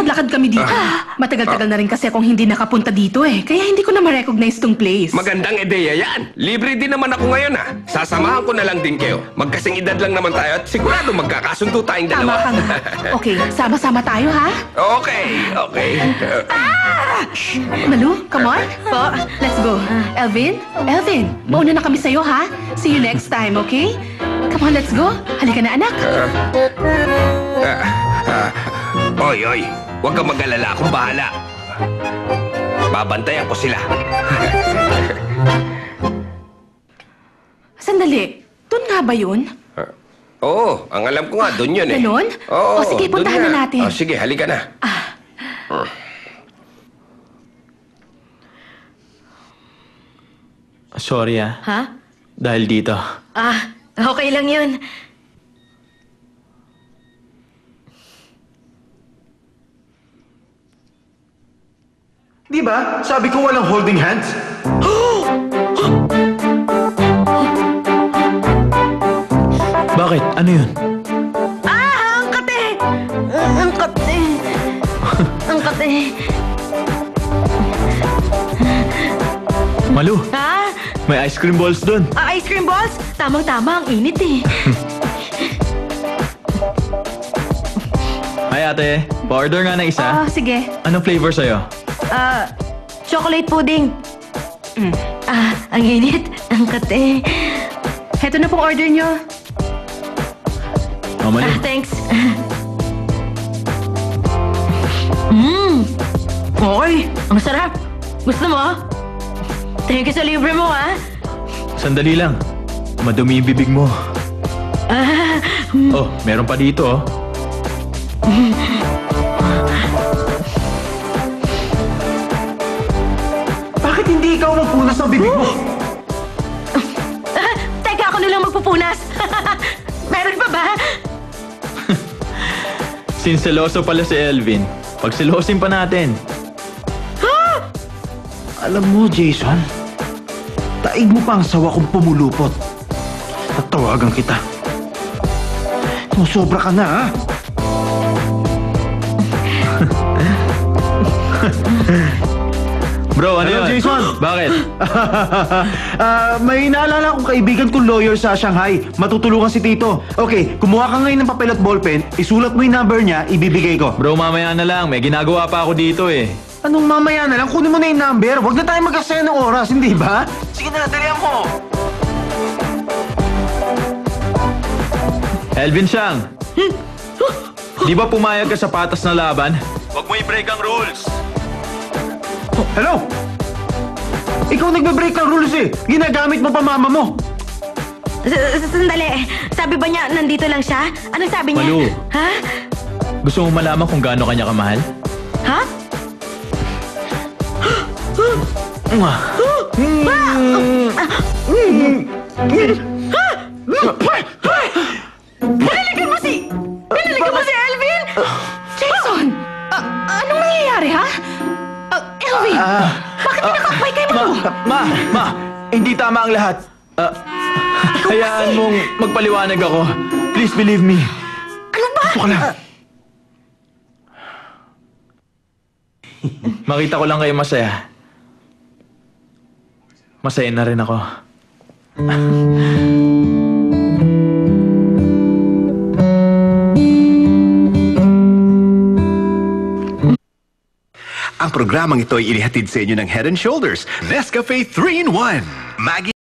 naglakad kami dito. Matagal-tagal na rin kasi akong hindi nakapunta dito eh. Kaya hindi ko na ma-recognize tong place. Magandang ideya yan. Libre din naman ako ngayon Sasamahan ko na lang din kayo. Magkasing edad lang naman tayo at sigurado magkakasundo tayong Tama dalawa. ka nga. Okay, sama-sama tayo ha? Okay. Malu, come on. Po, let's go. Elvin, mauna na kami sa'yo ha? See you next time, okay? Come on, let's go. Halika na anak. Oy. Huwag kang mag-alala. Akong bahala. Babantayan ko sila. Sandali. Doon nga ba yun? Oo, ang alam ko nga, doon yun eh. Ganon? Oo, O sige, puntahan doon na nga. natin. O sige, halika na. Sorry Ha? dahil dito. Okay lang yun. Di ba? Sabi ko walang holding hands. Bakit? Ano yun? Ang kate! Ang kate! Ang kate! Malu, Ha? may ice cream balls dun. Ice cream balls? Tamang-tama, ang init eh. Ay ate, pa-order nga ng isa. Sige. Anong flavor sa'yo? Chocolate pudding. Ang init. Ang kate. Heto na pong order nyo. Oh, Malu. Thanks. Okay. Ang sarap. Gusto mo? Thank you sa libre mo, ha? Sandali lang. Madumi yung bibig mo. Oh, meron pa dito oh. Bakit hindi ikaw magpunas ng bibig mo? Teka, ako nilang magpupunas. Meron pa ba? Since seloso pala si Elvin, pagselosin pa natin. Alam mo, Jason, taig mo pa ang sawa kong pumulupot. Tatawagan kita. Sobra ka na, ha? Bro, ano Hello, yun? Jason. Bakit? May naalala kong kaibigan kong lawyer sa Shanghai. Matutulungan si Tito. Okay, kumuha ka ngayon ng papel at ballpen, isulat mo yung number niya, ibibigay ko. Bro, mamaya na lang. May ginagawa pa ako dito eh. Anong mamaya na lang? Kunin mo na yung number. Huwag na tayo mag-aksaya ng oras, hindi ba? Sige na, dalihan mo. Elvin Siang! Di ba pumayag ka sa patas na laban? Huwag mo i-break ang rules! Hello? Ikaw nagbe-break ng rules eh. Ginagamit mo pa mama mo. Sandali. Sabi ba niya nandito lang siya? Anong sabi niya? Malu. Ha? Gusto mo malaman kung gaano kanya kamahal? Ha? Pinalikan mo si Elvin? Jason! Anong nangyayari ha? Elvin! Bakit pinakakpay kay mo? Ma! Hindi tama ang lahat. Hayaan mong magpaliwanag ako. Please believe me. Ano ba? Ito ka lang. Makita ko lang kayo masaya. Masaya na rin ako. Ang programang ito ay inihatid sa inyo ng Head & Shoulders Nescafe 3-in-1. Maggie